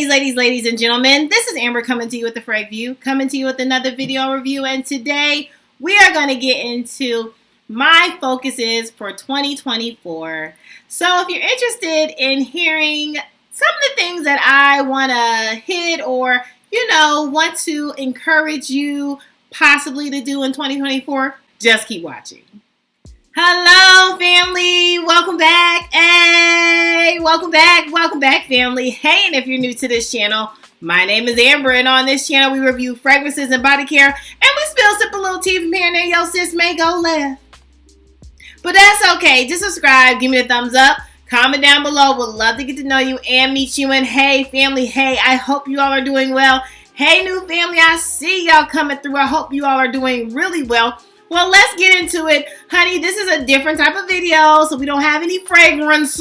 ladies and gentlemen, this is Amber coming to you with the FRAG View, coming to you with another video review, and today we are going to get into my focuses for 2024. So if you're interested in hearing some of the things that I want to hit or, want to encourage you possibly to do in 2024, just keep watching. Hello, family. Welcome back. Hey, welcome back, family. Hey, and if you're new to this channel, my name is Amber, and on this channel, we review fragrances and body care, and we sip a little tea from here and there. Yo, sis may go left. But that's okay. Just subscribe, give me the thumbs up, comment down below. Would love to get to know you and meet you. And hey, family, hey, I hope you all are doing well. Hey, new family, I see y'all coming through. I hope you all are doing really well. Well, let's get into it. Honey, this is a different type of video, so we don't have any fragrance,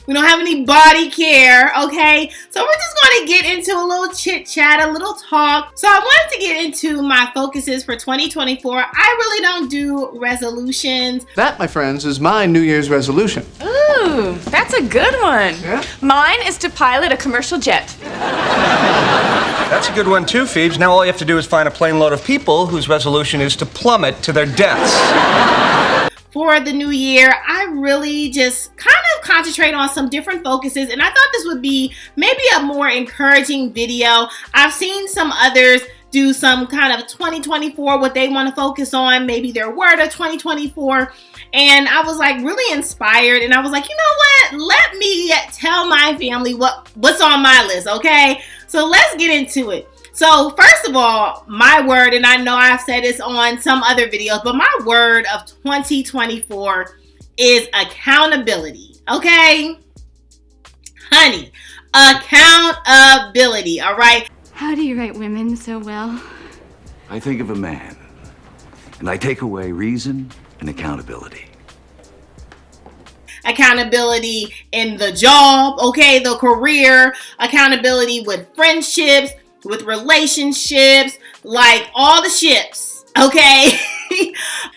we don't have any body care, okay? So we're just going to get into a little chit-chat, a little talk. So I wanted to get into my focuses for 2024. I really don't do resolutions. That, my friends, is my New Year's resolution. Ooh, that's a good one. Yeah? Mine is to pilot a commercial jet. That's a good one too, Phoebes. Now all you have to do is find a plane load of people whose resolution is to plummet to their deaths. For the new year, I really just kind of concentrate on some different focuses, and I thought this would be maybe a more encouraging video. I've seen some others do some kind of 2024, what they want to focus on, maybe their word of 2024, and I was like really inspired, and I was like, you know what, let me tell my family what's on my list, okay? So let's get into it. So first of all, my word, and I know I've said this on some other videos, but my word of 2024 is accountability, okay? Honey, accountability, all right? How do you write women so well? I think of a man, and I take away reason and accountability. Accountability in the job, okay, the career, accountability with friendships, with relationships, like all the ships, okay?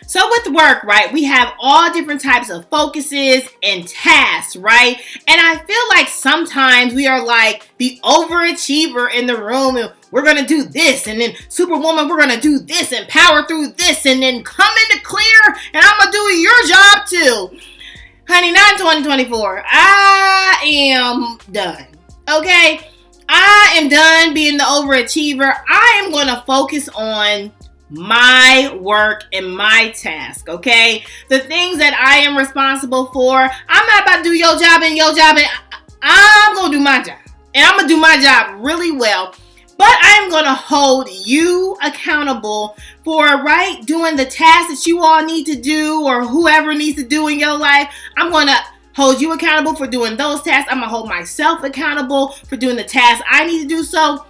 So with work, right, we have all different types of focuses and tasks, right? And I feel like sometimes we are like the overachiever in the room, and we're gonna do this, and then Superwoman, we're gonna do this and power through this, and then come into clear, and I'm gonna do your job too. Honey, not in 2024. I am done, okay? I am done being the overachiever. I am going to focus on my work and my task, okay? The things that I am responsible for. I'm not about to do your job and I'm going to do my job. And I'm going to do my job really well. But I'm going to hold you accountable for, right, doing the tasks that you all need to do or whoever needs to do in your life. I'm going to hold you accountable for doing those tasks. I'm going to hold myself accountable for doing the tasks I need to do. So,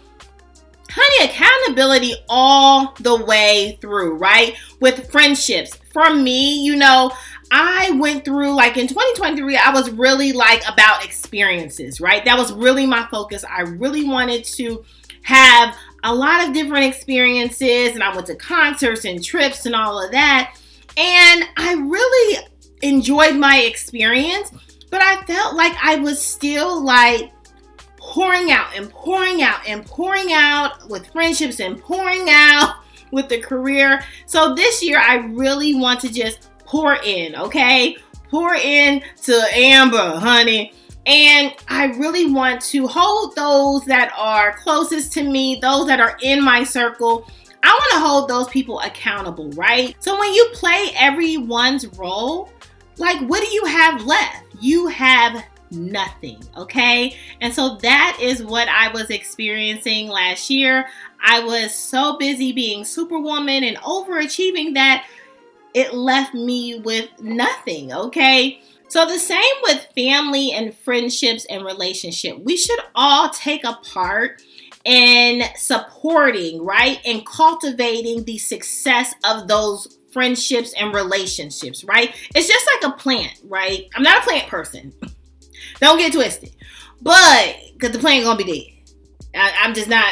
honey, accountability all the way through, right? With friendships. For me, I went through, like in 2023, I was really like about experiences, right? That was really my focus. I really wanted to have a lot of different experiences, and I went to concerts and trips and all of that. And I really enjoyed my experience, but I felt like I was still like pouring out with friendships and pouring out with the career. So this year I really want to just pour in, okay? Pour in to Amber, honey. And I really want to hold those that are closest to me, those that are in my circle. I want to hold those people accountable, right? So when you play everyone's role, like, what do you have left? You have nothing, okay? And so that is what I was experiencing last year. I was so busy being Superwoman and overachieving that it left me with nothing, okay? So the same with family and friendships and relationship. We should all take a part in supporting, right? And cultivating the success of those friendships and relationships, right? It's just like a plant, right? I'm not a plant person. Don't get twisted. But, because the plant gonna be dead. I'm just not,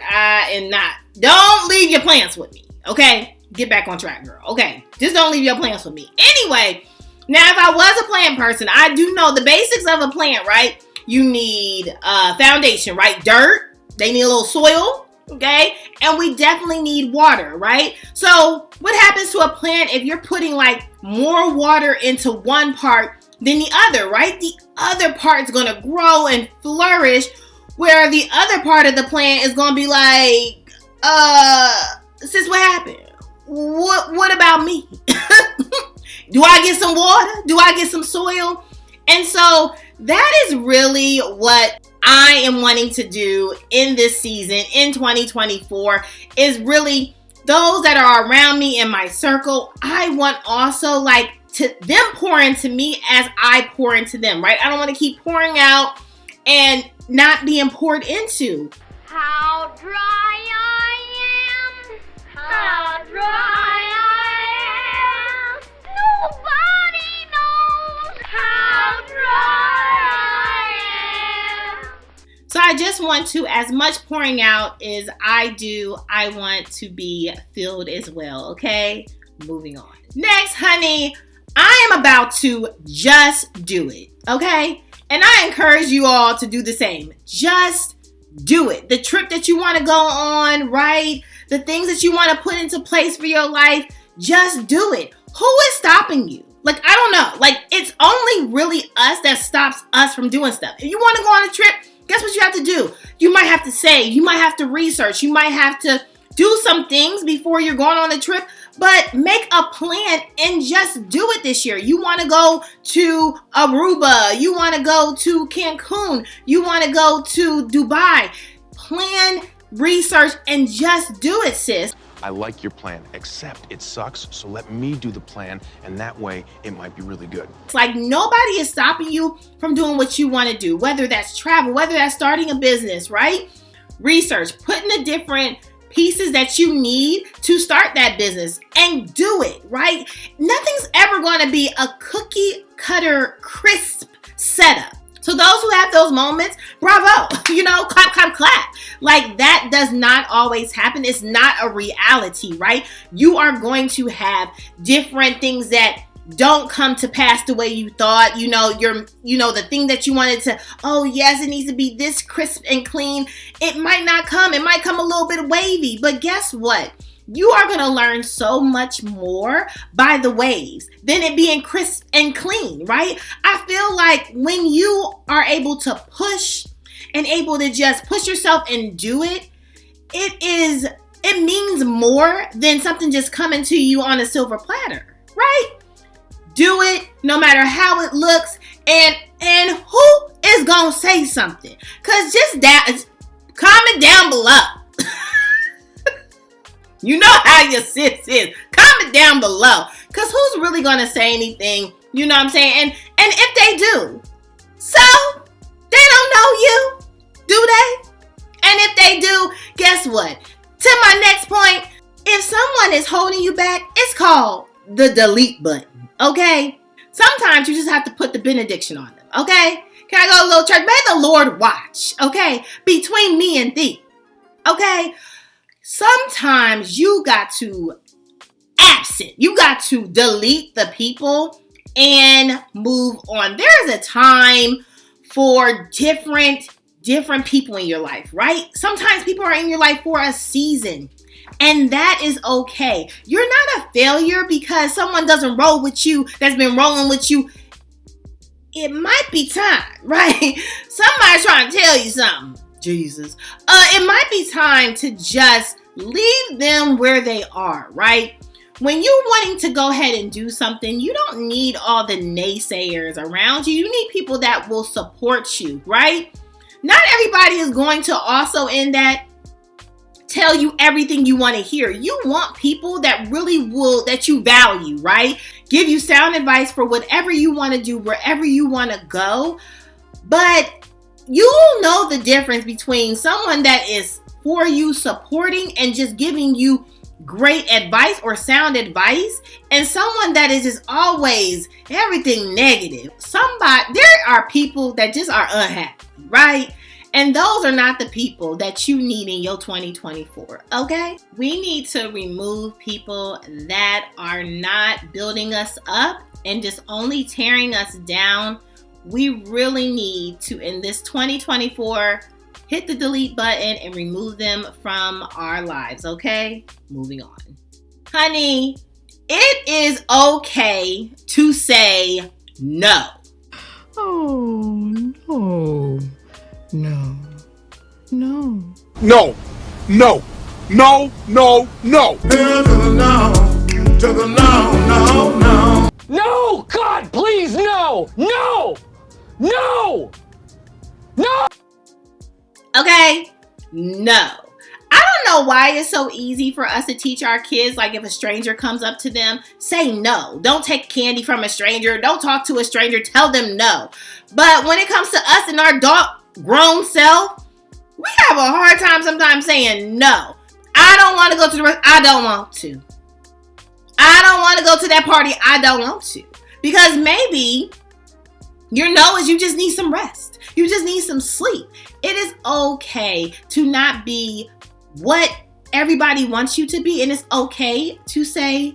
I am not. Don't leave your plants with me, okay? Get back on track, girl, okay? Just don't leave your plants with me. Anyway, now if I was a plant person, I do know the basics of a plant, right? You need foundation, right? Dirt. They need a little soil, okay? And we definitely need water, right? So what happens to a plant if you're putting like more water into one part than the other, right? The other part's gonna grow and flourish, where the other part of the plant is gonna be like, sis, what happened? What about me? Do I get some water? Do I get some soil? And so that is really what I am wanting to do in this season, in 2024, is really those that are around me in my circle. I want also like to them pour into me as I pour into them, right? I don't want to keep pouring out and not being poured into. How dry I am. How dry I am. Nobody knows how dry I am. So I just want to, as much pouring out as I do, I want to be filled as well, okay? Moving on. Next, honey, I am about to just do it, okay? And I encourage you all to do the same. Just do it. The trip that you want to go on, right? The things that you want to put into place for your life, just do it. Who is stopping you? Like, I don't know. Like, it's only really us that stops us from doing stuff. If you want to go on a trip, guess what you have to do? You might have to save. You might have to research. You might have to do some things before you're going on the trip. But make a plan and just do it this year. You want to go to Aruba. You want to go to Cancun. You want to go to Dubai. Plan, research, and just do it, sis. I like your plan, except it sucks, so let me do the plan, and that way it might be really good. It's like nobody is stopping you from doing what you want to do, whether that's travel, whether that's starting a business, right? Research, putting the different pieces that you need to start that business and do it, right? Nothing's ever going to be a cookie cutter crisp setup. So those who have those moments, bravo, clap, clap, clap. Like that does not always happen. It's not a reality, right? You are going to have different things that don't come to pass the way you thought. The thing that you wanted to, oh yes, it needs to be this crisp and clean. It might not come. It might come a little bit wavy, but guess what? You are going to learn so much more by the waves than it being crisp and clean, right? I feel like when you are able to push and able to just push yourself and do it, it means more than something just coming to you on a silver platter, right? Do it no matter how it looks, and who is gonna say something? Cause just that, comment down below. You know how your sis is. Comment down below, cause who's really gonna say anything? You know what I'm saying? And if they do, so they don't know you, do they? And if they do, guess what? To my next point, if someone is holding you back, it's called the delete button. Okay? Sometimes you just have to put the benediction on them. Okay? Can I go a little church? May the Lord watch. Okay? Between me and thee. Okay? Sometimes you got to absent. You got to delete the people and move on. There's a time for different people in your life, right? Sometimes people are in your life for a season. And that is okay. You're not a failure because someone doesn't roll with you that's been rolling with you. It might be time, right? Somebody's trying to tell you something. Jesus. It might be time to just leave them where they are, right? When you're wanting to go ahead and do something, you don't need all the naysayers around you. You need people that will support you, right? Not everybody is going to also in that tell you everything you want to hear. You want people that really that you value, right? Give you sound advice for whatever you want to do, wherever you want to go. But you'll know the difference between someone that is for you, supporting and just giving you great advice or sound advice, and someone that is just always everything negative. There are people that just are unhappy, right? And those are not the people that you need in your 2024, okay? We need to remove people that are not building us up and just only tearing us down we really need to, in this 2024, hit the delete button and remove them from our lives, okay? Moving on. Honey, it is okay to say no. Oh, no. No. No. No, no, no, no, no. No! God, please, no! No! No! No! Okay? No. I don't know why it's so easy for us to teach our kids, like if a stranger comes up to them, say no. Don't take candy from a stranger. Don't talk to a stranger. Tell them no. But when it comes to us and our grown self, we have a hard time sometimes saying no. I don't want to go to the restaurant. I don't want to. I don't want to go to that party. I don't want to. Because maybe your no is you just need some rest. You just need some sleep. It is okay to not be what everybody wants you to be. And it's okay to say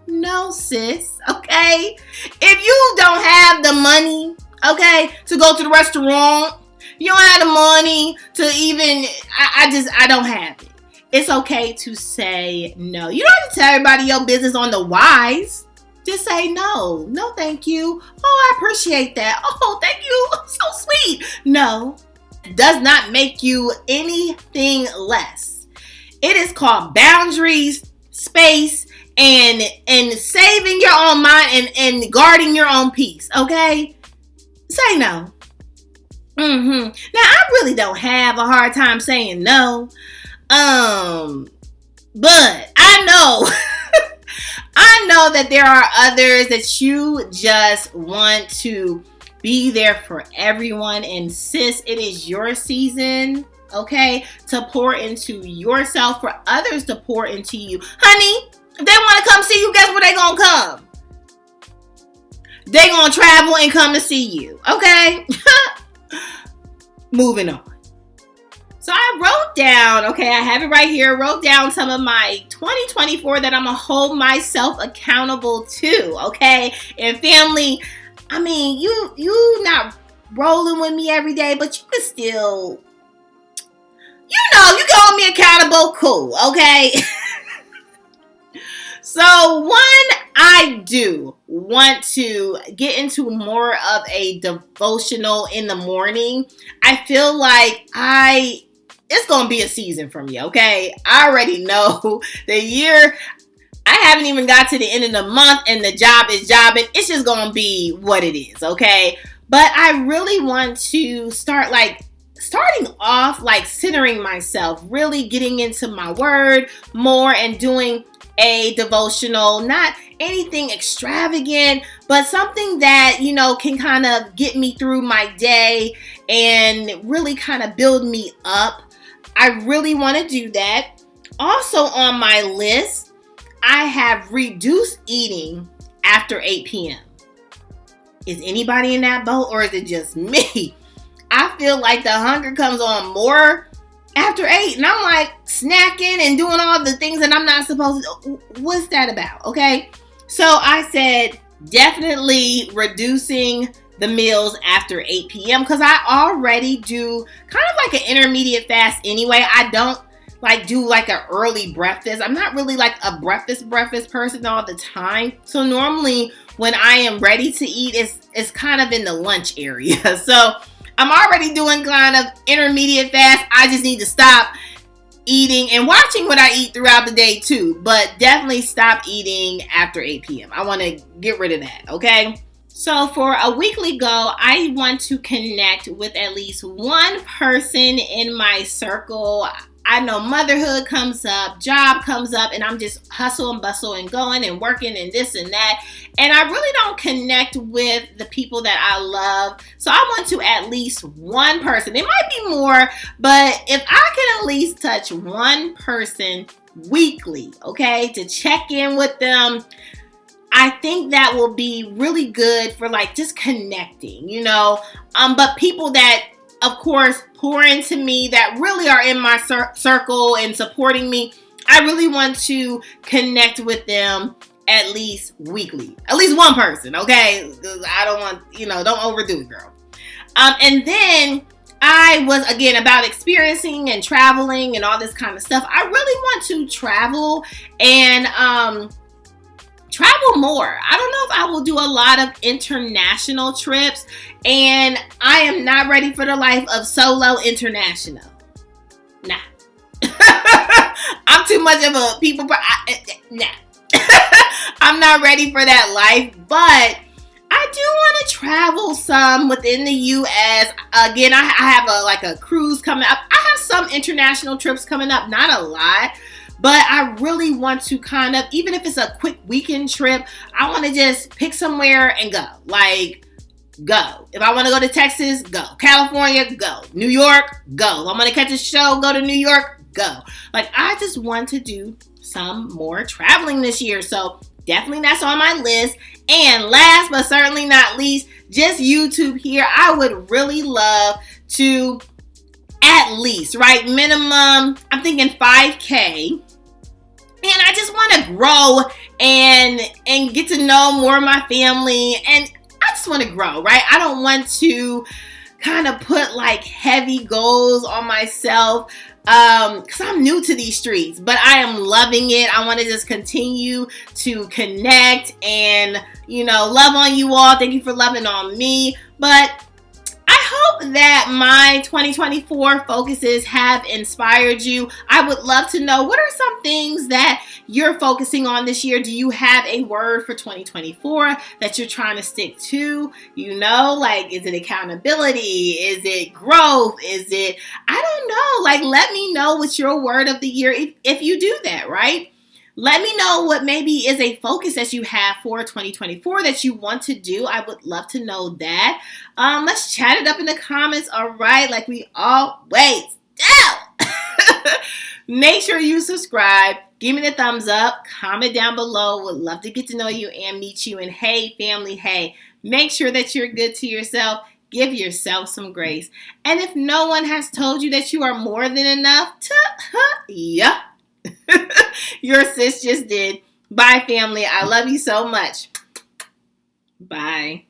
no, sis. Okay? If you don't have the money, okay, to go to the restaurant, you don't have the money to even, I don't have it. It's okay to say no. You don't have to tell everybody your business on the whys. Just say no. No, thank you. Oh, I appreciate that. Oh, thank you. So sweet. No. It does not make you anything less. It is called boundaries, space, and saving your own mind and guarding your own peace. Okay? Say no. Now, I really don't have a hard time saying no. But I know, I know that there are others that you just want to be there for everyone. And sis, it is your season, okay, to pour into yourself, for others to pour into you. Honey, if they want to come see you, guess where they gonna come? They gonna travel and come to see you, okay? Moving on. So I wrote down, okay, I have it right here, wrote down some of my 2024 that I'm going to hold myself accountable to, okay? And family, I mean, you not rolling with me every day, but you can still, you can hold me accountable, cool, okay? So one, I do want to get into more of a devotional in the morning. I feel like it's going to be a season for me, okay? I already know the year, I haven't even got to the end of the month and the job is jobbing. It's just going to be what it is, okay? But I really want to starting off centering myself, really getting into my word more and doing a devotional, not anything extravagant, but something that, can kind of get me through my day and really kind of build me up. I really want to do that. Also on my list, I have reduced eating after 8 p.m. Is anybody in that boat or is it just me? I feel like the hunger comes on more after 8 and I'm like snacking and doing all the things that I'm not supposed to. What's that about? Okay. So I said definitely reducing the meals after 8 p.m. because I already do kind of like an intermediate fast anyway. I don't do an early breakfast. I'm not really a breakfast person all the time. So normally when I am ready to eat, it's kind of in the lunch area. So I'm already doing kind of intermediate fast. I just need to stop eating and watching what I eat throughout the day too. But definitely stop eating after 8 p.m. I want to get rid of that, okay? So for a weekly goal, I want to connect with at least one person in my circle. I know motherhood comes up, job comes up, and I'm just hustle and bustle and going and working and this and that. And I really don't connect with the people that I love. So I want to at least one person. It might be more, but if I can at least touch one person weekly, okay, to check in with them, I think that will be really good for just connecting, but people that, of course, pour into me, that really are in my circle and supporting me, I really want to connect with them at least weekly. At least one person, okay? I don't want, don't overdo it, girl. And then I was, again, about experiencing and traveling and all this kind of stuff. I really want to travel and travel more. I don't know if I will do a lot of international trips, and I am not ready for the life of solo international. Nah. I'm too much of a people. Nah. I'm not ready for that life, but I do want to travel some within the U.S. Again, I have a cruise coming up. I have some international trips coming up, not a lot, but I really want to kind of, even if it's a quick weekend trip, I want to just pick somewhere and go. Like, go. If I want to go to Texas, go. California, go. New York, go. If I'm going to catch a show, go to New York, go. Like, I just want to do some more traveling this year. So definitely that's on my list. And last but certainly not least, just YouTube here. I would really love to at least, right, minimum, I'm thinking 5K. And I just want to grow and get to know more of my family. And I just want to grow, right? I don't want to kind of put like heavy goals on myself. Because I'm new to these streets, but I am loving it. I want to just continue to connect and, love on you all. Thank you for loving on me. But I hope that my 2024 focuses have inspired you. I would love to know, what are some things that you're focusing on this year? Do you have a word for 2024 that you're trying to stick to? Like, is it accountability? Is it growth? Is it, I don't know. Like, let me know what's your word of the year if you do that, right? Let me know what maybe is a focus that you have for 2024 that you want to do. I would love to know that. Let's chat it up in the comments, all right? Like we always do. Make sure you subscribe. Give me the thumbs up. Comment down below. Would love to get to know you and meet you. And hey, family, hey, make sure that you're good to yourself. Give yourself some grace. And if no one has told you that you are more than enough, yeah. Your sis just did. Bye, family. I love you so much. Bye.